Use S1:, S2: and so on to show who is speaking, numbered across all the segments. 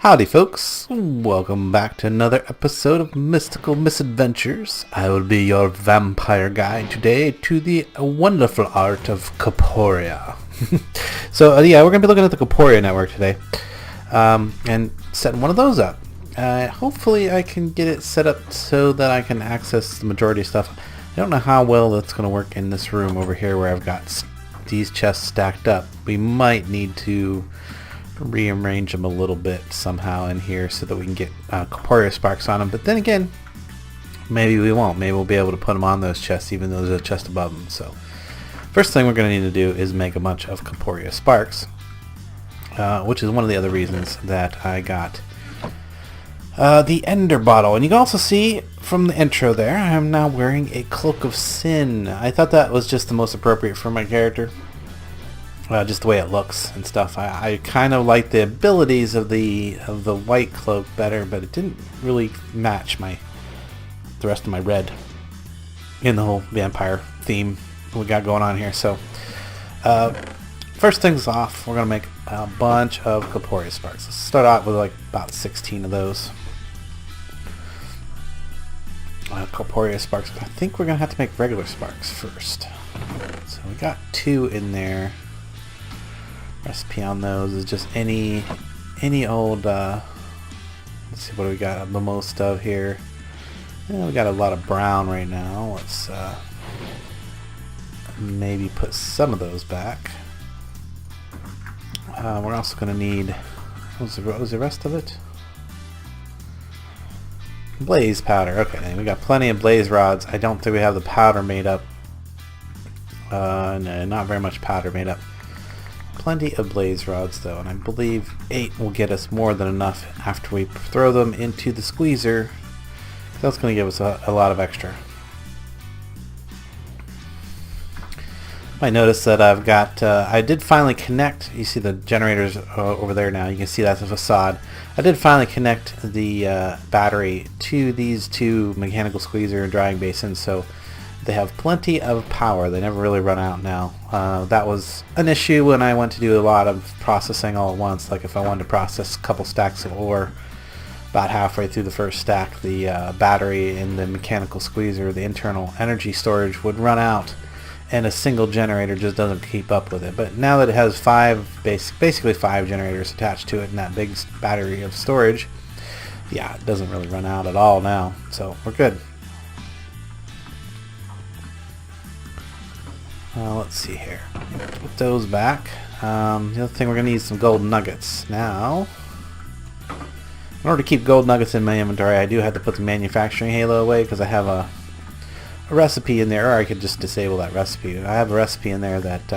S1: Howdy folks, welcome back to another episode of Mystical Misadventures. I will be your vampire guide today to the wonderful art of Corporia. So we're going to be looking at the Corporeal Network today and setting one of those up. Hopefully I can get it set up so that I can access the majority of stuff. I don't know how well that's going to work in this room over here where I've got these chests stacked up. We might need to rearrange them a little bit somehow in here so that we can get Corporeal sparks on them, but then again maybe we won't. Maybe we'll be able to put them on those chests even though there's a chest above them. So first thing we're going to need to do is make a bunch of Corporeal sparks, which is one of the other reasons that I got the Ender bottle. And you can also see from the intro there I am now wearing a Cloak of Sin. I thought that was just the most appropriate for my character. Just the way it looks and stuff. I kind of like the abilities of the white cloak better, but it didn't really match the rest of my red in the whole vampire theme we got going on here. So first things off, we're gonna make a bunch of Corporeal sparks. Let's start out with like about 16 of those Corporeal sparks. I think we're gonna have to make regular sparks first. So we got 2 in there. Recipe on those is just any old let's see, what do we got the most of here. We got a lot of brown right now. Let's maybe put some of those back. We're also going to need, what was the rest of it? Blaze powder. Okay, we got plenty of blaze rods. I don't think we have the powder made up. No, not very much powder made up. Plenty of blaze rods though, and I believe 8 will get us more than enough after we throw them into the squeezer. That's going to give us a lot of extra. Might notice that I've got, I did finally connect, you see the generators over there now, you can see that's a facade. I did finally connect the battery to these 2 mechanical squeezer and drying basins, so they have plenty of power. They never really run out now. That was an issue when I went to do a lot of processing all at once. Like if I wanted to process a couple stacks of ore, about halfway through the first stack, the battery in the mechanical squeezer, the internal energy storage, would run out, and a single generator just doesn't keep up with it. But now that it has basically 5 generators attached to it in that big battery of storage, yeah, it doesn't really run out at all now. So we're good. Let's see here. Put those back. The other thing, we're going to need some gold nuggets. Now, in order to keep gold nuggets in my inventory, I do have to put the manufacturing halo away because I have a recipe in there, or I could just disable that recipe. I have a recipe in there that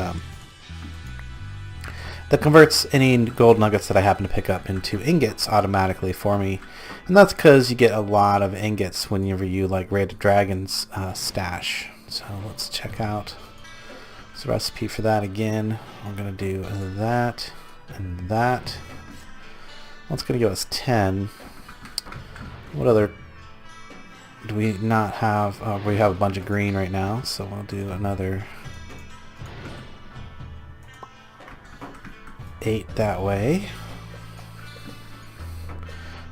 S1: that converts any gold nuggets that I happen to pick up into ingots automatically for me. And that's because you get a lot of ingots whenever you like raid a dragon's stash. So let's check out the recipe for that again. We're going to do that and that. That's going to give us 10. What other do we not have? We have a bunch of green right now, so we'll do another 8 that way.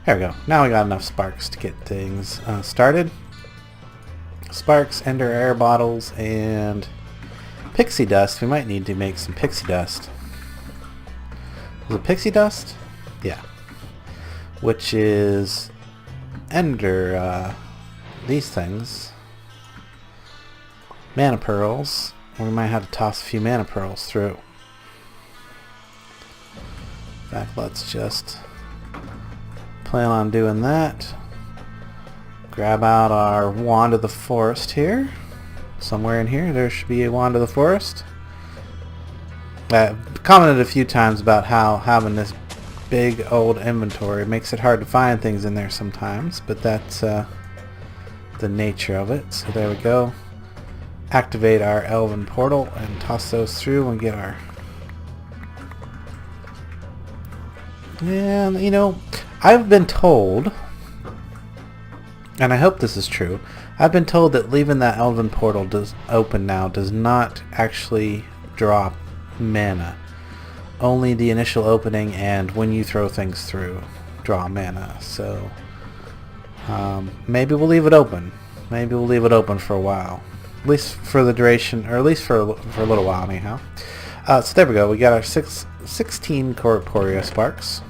S1: There we go. Now we got enough sparks to get things started. Sparks, ender air bottles, and pixie dust. We might need to make some pixie dust. Was it pixie dust? Yeah. Which is ender, these things. Mana pearls. We might have to toss a few mana pearls through. In fact, let's just plan on doing that. Grab out our Wand of the Forest here. Somewhere in here there should be a Wand of the Forest. I've commented a few times about how having this big old inventory makes it hard to find things in there sometimes, but that's the nature of it. So there we go. Activate our elven portal and toss those through and get our... And you know, I've been told, and I hope this is true, I've been told that leaving that elven portal open now does not actually drop mana. Only the initial opening and when you throw things through. draw mana. So maybe we'll leave it open. Maybe we'll leave it open for a while. At least for the duration, or at least for a little while anyhow. So there we go. We got our 16 Corporia sparks.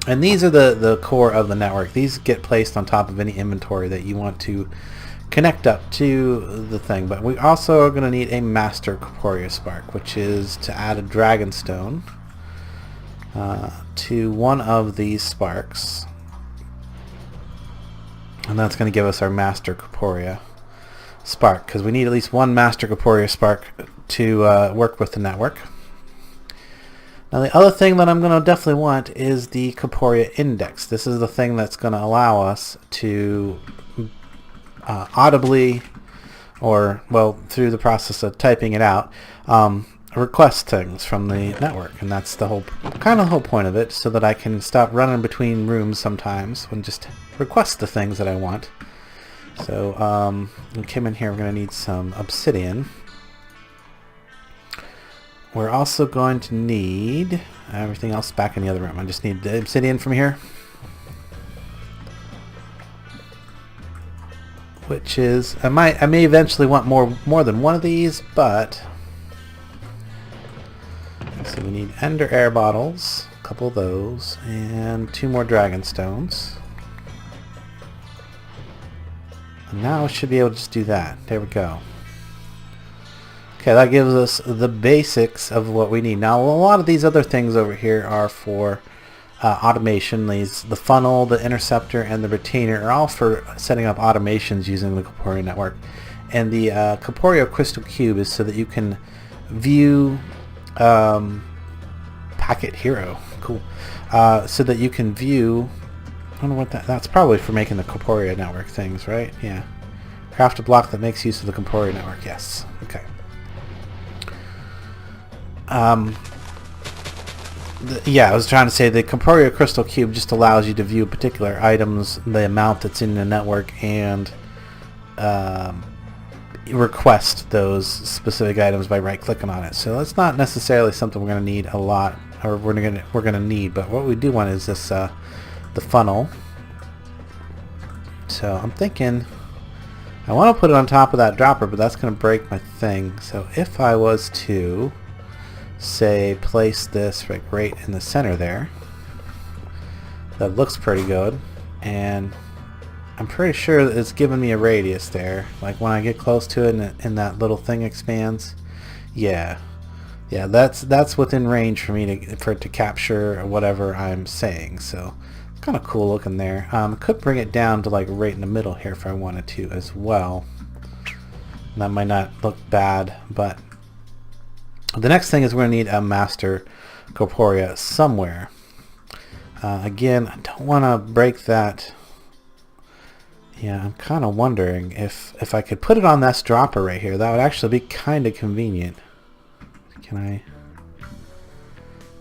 S1: And these are the core of the network. These get placed on top of any inventory that you want to connect up to the thing. But we also are going to need a Master Corporia Spark, which is to add a Dragonstone to one of these sparks. And that's going to give us our Master Corporia Spark, because we need at least one Master Corporia Spark to work with the network. Now the other thing that I'm going to definitely want is the Corporia Index. This is the thing that's going to allow us to audibly, or well, through the process of typing it out, request things from the network, and that's the whole point of it, so that I can stop running between rooms sometimes and just request the things that I want. So we came in here. We're going to need some obsidian. We're also going to need everything else back in the other room. I just need the obsidian from here, which is I may eventually want more than one of these, but so we need ender air bottles, a couple of those, and 2 more Dragonstones. And now I should be able to just do that. There we go. Okay, that gives us the basics of what we need. Now, a lot of these other things over here are for automation. The funnel, the interceptor, and the retainer are all for setting up automations using the Corporeal Network. And the Corporeal Crystal Cube is so that you can view Packet Hero. Cool. So that you can view... I don't know what that's probably for making the Corporeal Network things, right? Yeah. Craft a block that makes use of the Corporeal Network. Yes. Okay. Yeah, I was trying to say the Corporeal Crystal Cube just allows you to view particular items, the amount that's in the network, and request those specific items by right-clicking on it. So that's not necessarily something we're going to need a lot, or we're going to need. But what we do want is this the funnel. So I'm thinking I want to put it on top of that dropper, but that's going to break my thing. So if I was to say place this right in the center there, that looks pretty good, and I'm pretty sure that it's giving me a radius there, like when I get close to it and that little thing expands. Yeah, that's within range for me for it to capture whatever I'm saying. So it's kind of cool looking there. Could bring it down to like right in the middle here if I wanted to as well. And that might not look bad, but the next thing is we're going to need a Master Corporia somewhere. Again, I don't want to break that. Yeah, I'm kind of wondering if I could put it on this dropper right here. That would actually be kind of convenient. Can I?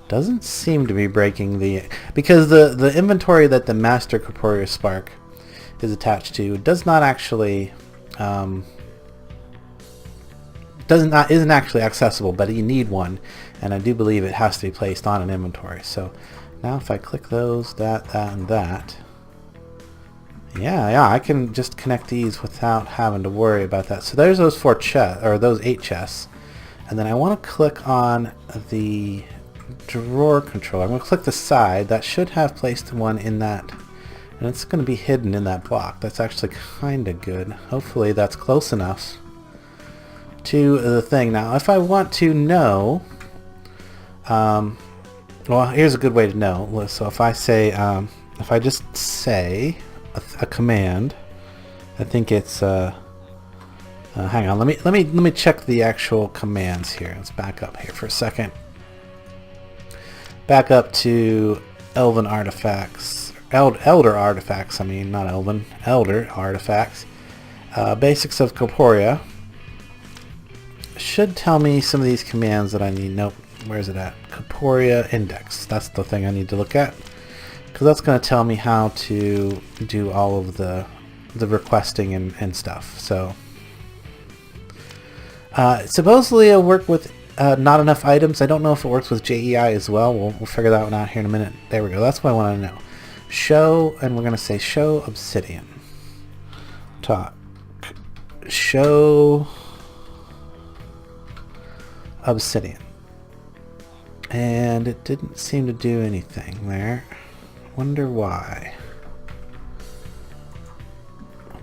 S1: Doesn't seem to be breaking the... Because the inventory that the Master Corporia Spark is attached to does not actually... isn't actually accessible, but you need one, and I do believe it has to be placed on an inventory. So now if I click those, that, and that, yeah, I can just connect these without having to worry about that. So there's those 4 chests, or those 8 chests, and then I want to click on the drawer controller. I'm going to click the side. That should have placed one in that, and it's going to be hidden in that block. That's actually kind of good. Hopefully that's close enough to the thing. Now if I want to know, well, here's a good way to know. So if I say if I just say a command, I think it's hang on, let me check the actual commands here. Let's back up here for a second. Back up to Elven Artifacts, Elder Artifacts, I mean, not Elven, Elder Artifacts. Basics of Corporia should tell me some of these commands that I need. Nope, where is it at? Corporia Index. That's the thing I need to look at, because that's going to tell me how to do all of the requesting and stuff. So supposedly it'll work with not enough items. I don't know if it works with JEI as well. We'll figure that one out here in a minute. There we go. That's what I want to know. Show, and we're going to say show obsidian. Talk. Show obsidian. And it didn't seem to do anything there. Wonder why.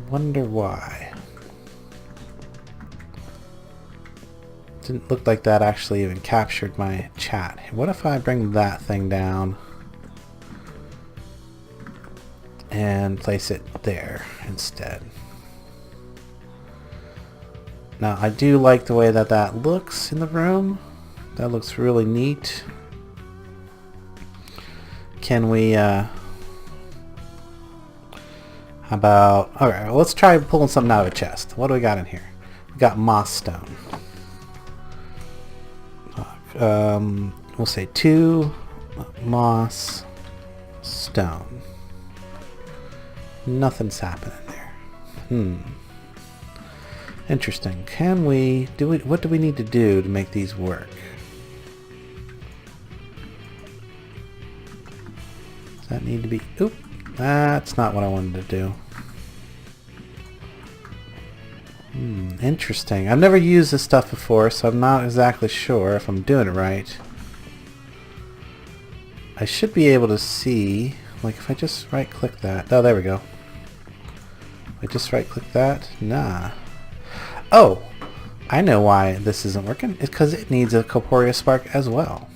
S1: Wonder why. Didn't look like that actually even captured my chat. What if I bring that thing down and place it there instead? Now I do like the way that that looks in the room. That looks really neat. Can we how about, alright, let's try pulling something out of a chest. What do we got in here? We got moss stone. We'll say 2 moss stone. Nothing's happening there. Interesting. Can we do it? What do we need to do to make these work? Does that need to be? Oop, that's not what I wanted to do. Interesting. I've never used this stuff before, so I'm not exactly sure if I'm doing it right. I should be able to see, like if I just right click that. Oh, there we go. I just right click that? Nah. Oh, I know why this isn't working. It's because it needs a Corporia spark as well.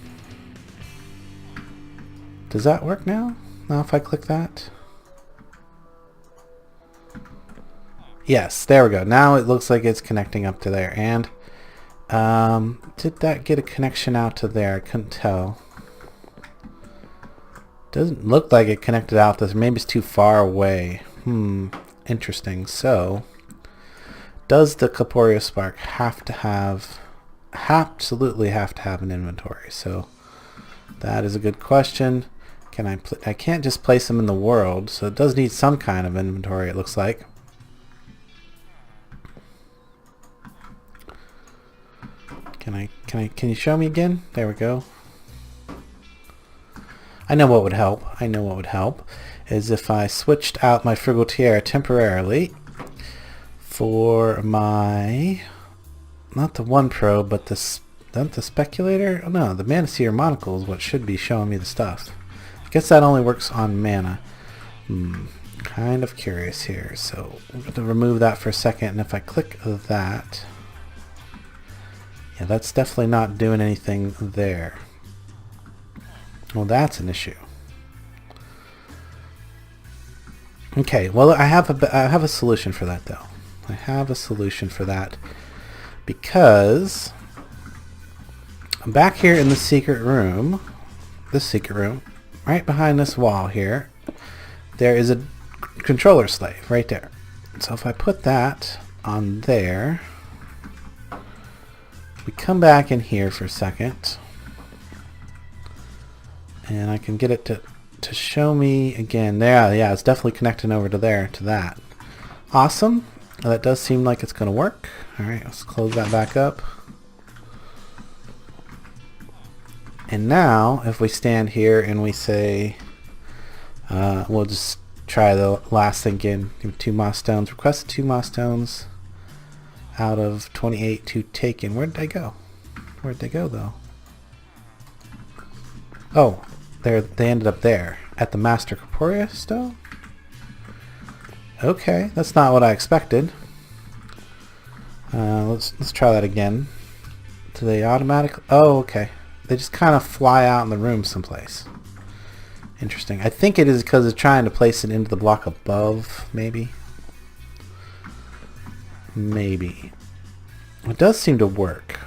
S1: Does that work now? Now if I click that? Yes, there we go. Now it looks like it's connecting up to there. And did that get a connection out to there? I couldn't tell. Doesn't look like it connected out to this. Maybe it's too far away. Interesting. So, does the Corporia spark have to have, absolutely have to have an inventory? So that is a good question. Can I can't just place them in the world, so it does need some kind of inventory, it looks like. Can you show me again? There we go. I know what would help. I know what would help is if I switched out my Frigatier temporarily for my, not the 1 Pro, but the Speculator? Oh no, the Manaseer Monocle is what should be showing me the stuff. I guess that only works on mana. Kind of curious here. So I'm going to remove that for a second, and if I click that, yeah, that's definitely not doing anything there. Well, that's an issue. Okay, well I have a solution for that though. I have a solution for that because I'm back here in the secret room. This secret room, right behind this wall here, there is a controller slave right there. So if I put that on there, we come back in here for a second, and I can get it to show me again. There, yeah, it's definitely connecting over to there, to that. Awesome. That does seem like it's going to work. Alright, let's close that back up. And now, if we stand here and we say, we'll just try the last thing again. Give 2 moss stones. Request 2 moss stones out of 28 to taken. Where did they go? Where'd they go though? Oh, they ended up there at the Master Corporia stone. Okay, that's not what I expected. Let's try that again. Do they automatically? Oh, okay. They just kind of fly out in the room someplace. Interesting. I think it is because it's trying to place it into the block above, maybe. Maybe. It does seem to work.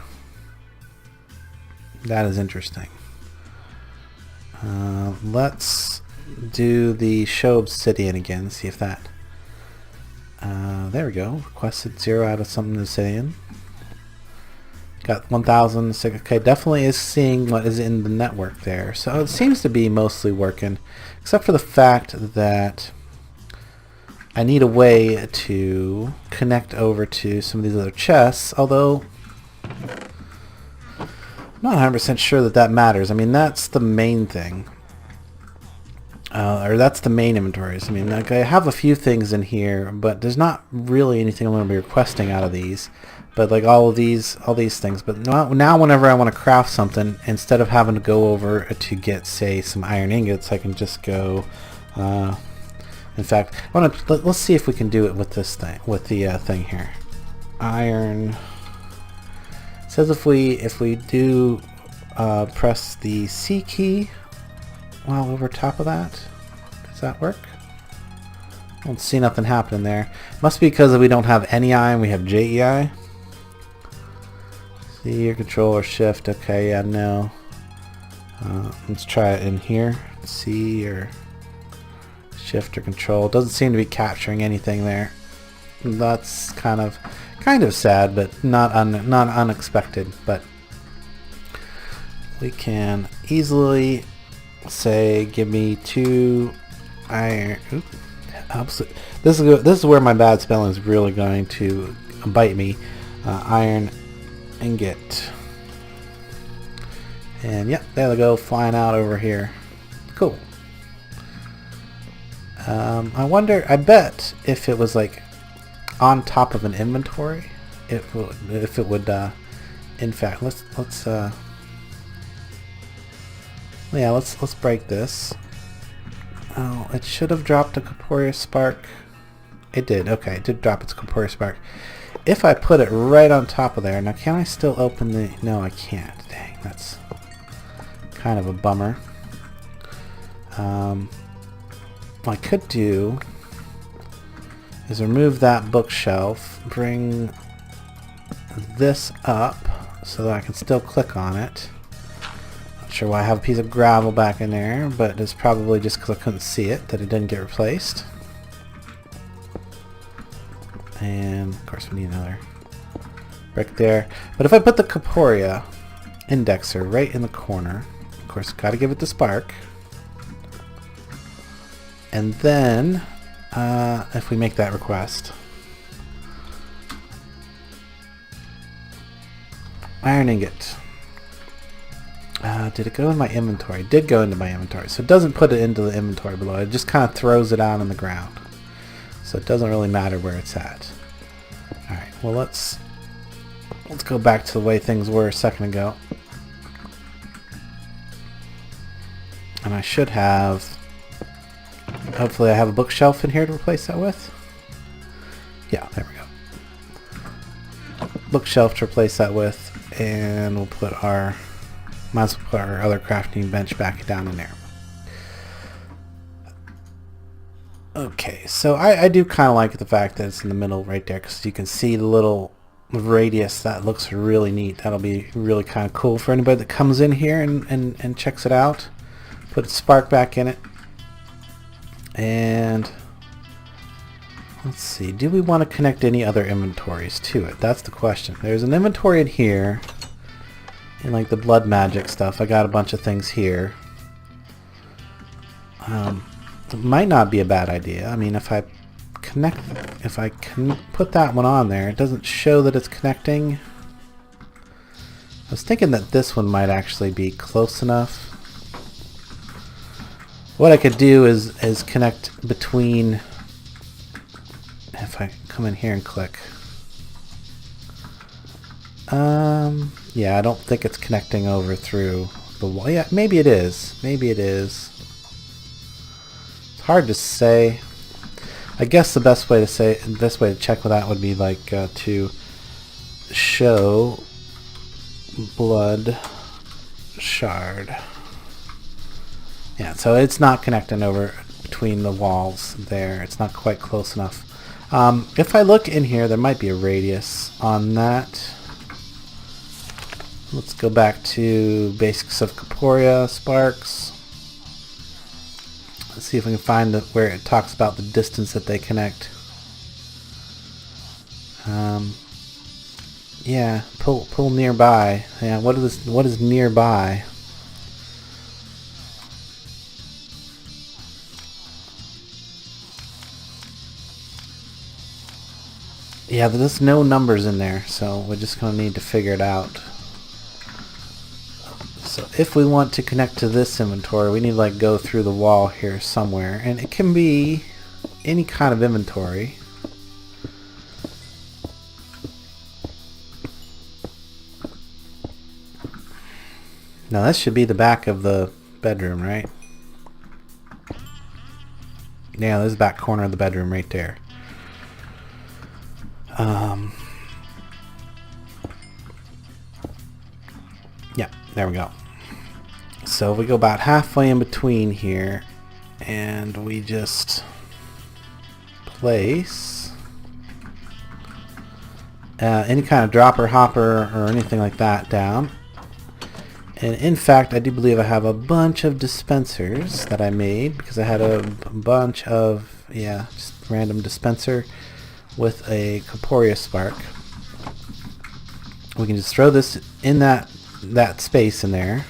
S1: That is interesting. Let's do the show obsidian again, see if that... there we go. Requested 0 out of something obsidian. Got 1,000. Okay, definitely is seeing what is in the network there. So it seems to be mostly working, except for the fact that I need a way to connect over to some of these other chests, although not 100% sure that that matters. I mean, that's the main thing. Or that's the main inventories. I mean, like, I have a few things in here, but there's not really anything I'm going to be requesting out of these. But like all these things. But now whenever I want to craft something, instead of having to go over to get, say, some iron ingots, I can just go. In fact, let's see if we can do it with this thing, with the thing here. Iron. It says if we do press the C key while over top of that, does that work? I don't see nothing happening there. Must be because we don't have any I and we have JEI. C or control or shift. Okay, yeah, no. Let's try it in here. C or shift or control. Doesn't seem to be capturing anything there. That's kind of sad, but not unexpected. But we can easily say, give me 2 iron. Oops, this is where my bad spelling is really going to bite me. Iron ingot. And yep, there they go, flying out over here. Cool. I wonder, I bet if it was like on top of an inventory, if it would in fact, let's break this. Oh, it should have dropped a Corporia spark. It did. Okay, it did drop its Corporia spark. If I put it right on top of there, now can I still open the... No, I can't. Dang, that's kind of a bummer. What I could do is remove that bookshelf, bring this up so that I can still click on it. Not sure why I have a piece of gravel back in there, but it's probably just because I couldn't see it that it didn't get replaced. And of course we need another brick there. But if I put the Corporia indexer right in the corner, of course got to give it the spark. And then if we make that request, iron ingot. Did it go in my inventory? It did go into my inventory. So it doesn't put it into the inventory below. It just kind of throws it out on the ground. So it doesn't really matter where it's at. Alright, well let's go back to the way things were a second ago. And I should have... Hopefully I have a bookshelf in here to replace that with. Yeah, there we go. Bookshelf to replace that with. And we'll put our... Might as well put our other crafting bench back down in there. Okay, so I do kind of like the fact that it's in the middle right there, because you can see the little radius. That looks really neat. That'll be really kind of cool for anybody that comes in here and checks it out. Put a spark back in it. And let's see, do we want to connect any other inventories to it? That's the question. There's an inventory in here, and like the blood magic stuff. I got a bunch of things here. It might not be a bad idea. I mean, if I can put that one on there, it doesn't show that it's connecting. I was thinking that this one might actually be close enough. What I could do is connect between, if I come in here and click. Yeah, I don't think it's connecting over through the wall. Yeah, maybe it is. Maybe it is. It's hard to say. I guess the best way to check with that would be like to show blood shard. Yeah, so it's not connecting over between the walls there. It's not quite close enough. If I look in here, there might be a radius on that. Let's go back to basics of Corporia sparks. Let's see if we can find where it talks about the distance that they connect. Yeah, pull nearby. Yeah, what is nearby? Yeah, there's no numbers in there, so we're just going to need to figure it out. if we want to connect to this inventory, we need to like go through the wall here somewhere, and it can be any kind of inventory. Now this should be the back of the bedroom, right? Yeah, this is the back corner of the bedroom right there. Yeah, there we go. So if we go about halfway in between here, and we just place any kind of dropper, hopper, or anything like that down. And in fact, I do believe I have a bunch of dispensers that I made because I had a bunch of, yeah, just random dispenser with a Corporia spark. We can just throw this in that space in there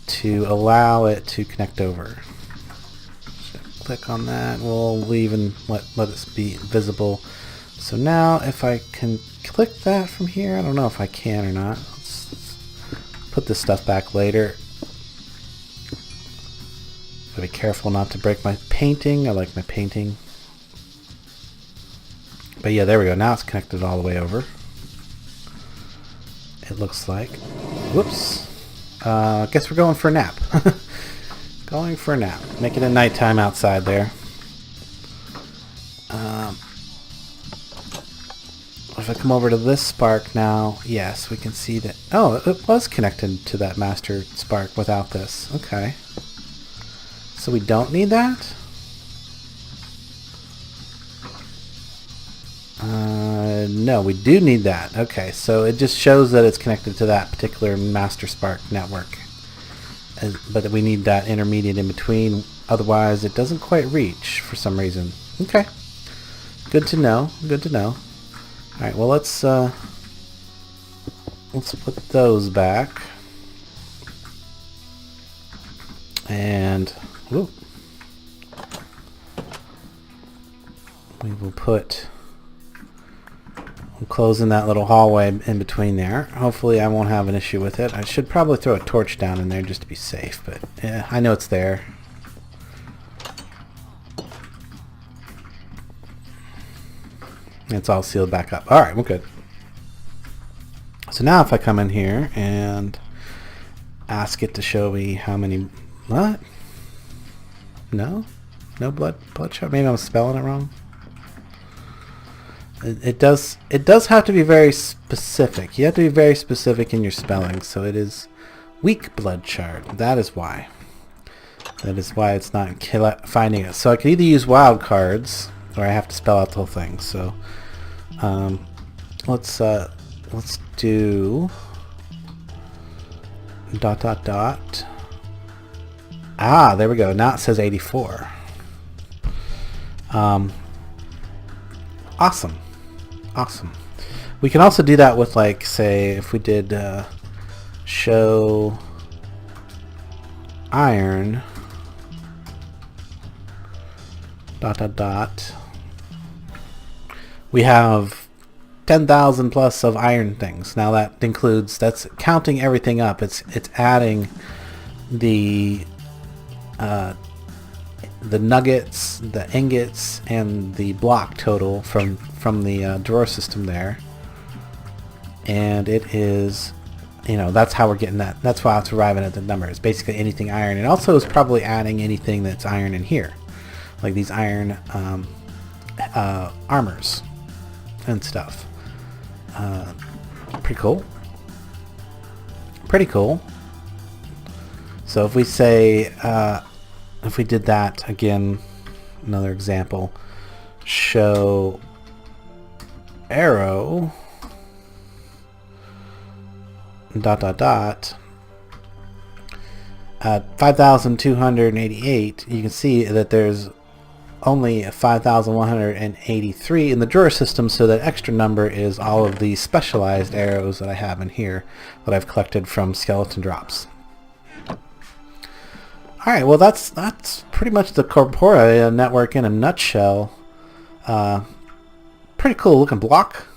S1: to allow it to connect over. So click on that. We'll leave and let it be visible. So now if I can click that from here, I don't know if I can or not. Let's put this stuff back later. Gotta be careful not to break my painting. I like my painting. But yeah, there we go. Now it's connected all the way over. It looks like. Whoops. I guess we're going for a nap. Going for a nap. Making it nighttime outside there. If I come over to this spark now, yes, we can see that. Oh, it was connected to that master spark without this. Okay. So we don't need that? No, we do need that. Okay, so it just shows that it's connected to that particular master spark network. But we need that intermediate in between, otherwise it doesn't quite reach for some reason. Okay. Good to know. Good to know. Alright, well let's put those back. And whoop, we will put, I'm closing that little hallway in between there. Hopefully I won't have an issue with it. I should probably throw a torch down in there just to be safe, but yeah, I know it's there. It's all sealed back up. Alright, we're good. So now if I come in here and ask it to show me how many... What? No? No bloodshot? Maybe I'm spelling it wrong? It does have to be very specific. You have to be very specific in your spelling. So it is weak blood shard. That is why. That is why it's not finding it. So I can either use wild cards or I have to spell out the whole thing. So let's do ... Ah, there we go. Now it says 84. Awesome. Awesome. We can also do that with, like, say, if we did show iron ... We have 10,000 plus of iron things. Now that includes, that's counting everything up. It's adding the nuggets, the ingots, and the block total from the drawer system there. And it is, you know, that's how we're getting that. That's why it's arriving at the number. It's basically anything iron. And also is probably adding anything that's iron in here, like these iron armors and stuff. Pretty cool. Pretty cool. So if we say, if we did that again, another example, show arrow ... 5,288, you can see that there's only 5,183 in the drawer system, so that extra number is all of the specialized arrows that I have in here that I've collected from skeleton drops. Alright, well that's pretty much the Corporia network in a nutshell. Pretty cool looking block.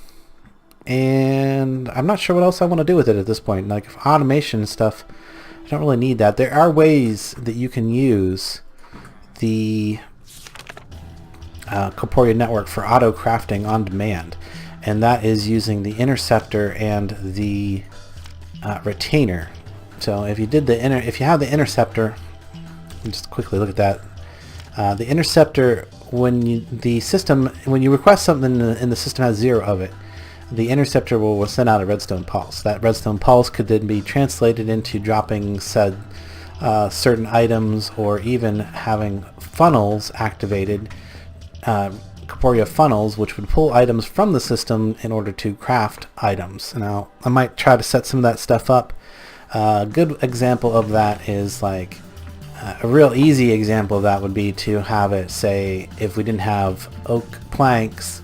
S1: and I'm not sure what else I want to do with it at this point. Like automation and stuff, I don't really need that. There are ways that you can use the Corporeal Network for auto crafting on demand, and that is using the interceptor and the retainer. So if you did if you have the interceptor, just quickly look at that. The interceptor, when you request something and the system has 0 of it, the interceptor will send out a redstone pulse. That redstone pulse could then be translated into dropping said certain items, or even having funnels activated, Corporia funnels, which would pull items from the system in order to craft items. Now, I might try to set some of that stuff up. A good example of that is like a real easy example of that would be to have it say, if we didn't have oak planks,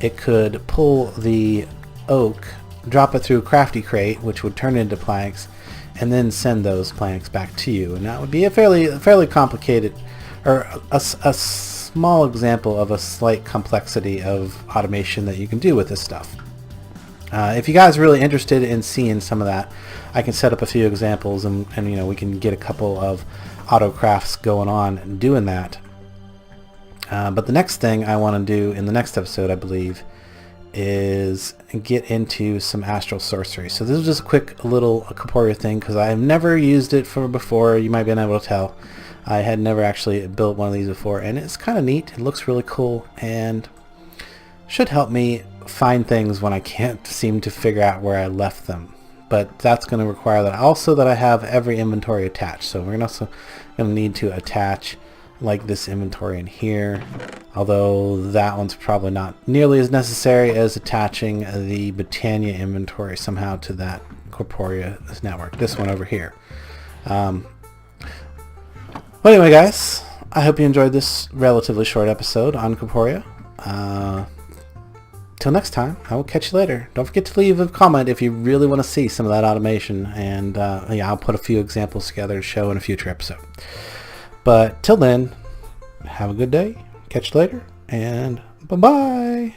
S1: it could pull the oak, drop it through a crafty crate, which would turn into planks, and then send those planks back to you. And that would be a fairly complicated, or a small example of a slight complexity of automation that you can do with this stuff. If you guys are really interested in seeing some of that, I can set up a few examples, and you know, we can get a couple of auto crafts going on and doing that. But the next thing I want to do in the next episode, I believe, is get into some astral sorcery. So this is just a quick little Corporia thing, because I've never used it before. You might be able to tell. I had never actually built one of these before, and it's kind of neat. It looks really cool and should help me find things when I can't seem to figure out where I left them. But that's going to require that I have every inventory attached. So we're also going to need to attach like this inventory in here, although that one's probably not nearly as necessary as attaching the Botania inventory somehow to that Corporia network, this one over here. Well, anyway, guys, I hope you enjoyed this relatively short episode on Corporia. Till next time, I will catch you later. Don't forget to leave a comment if you really want to see some of that automation, and yeah, I'll put a few examples together to show in a future episode. But till then, have a good day, catch you later, and bye-bye!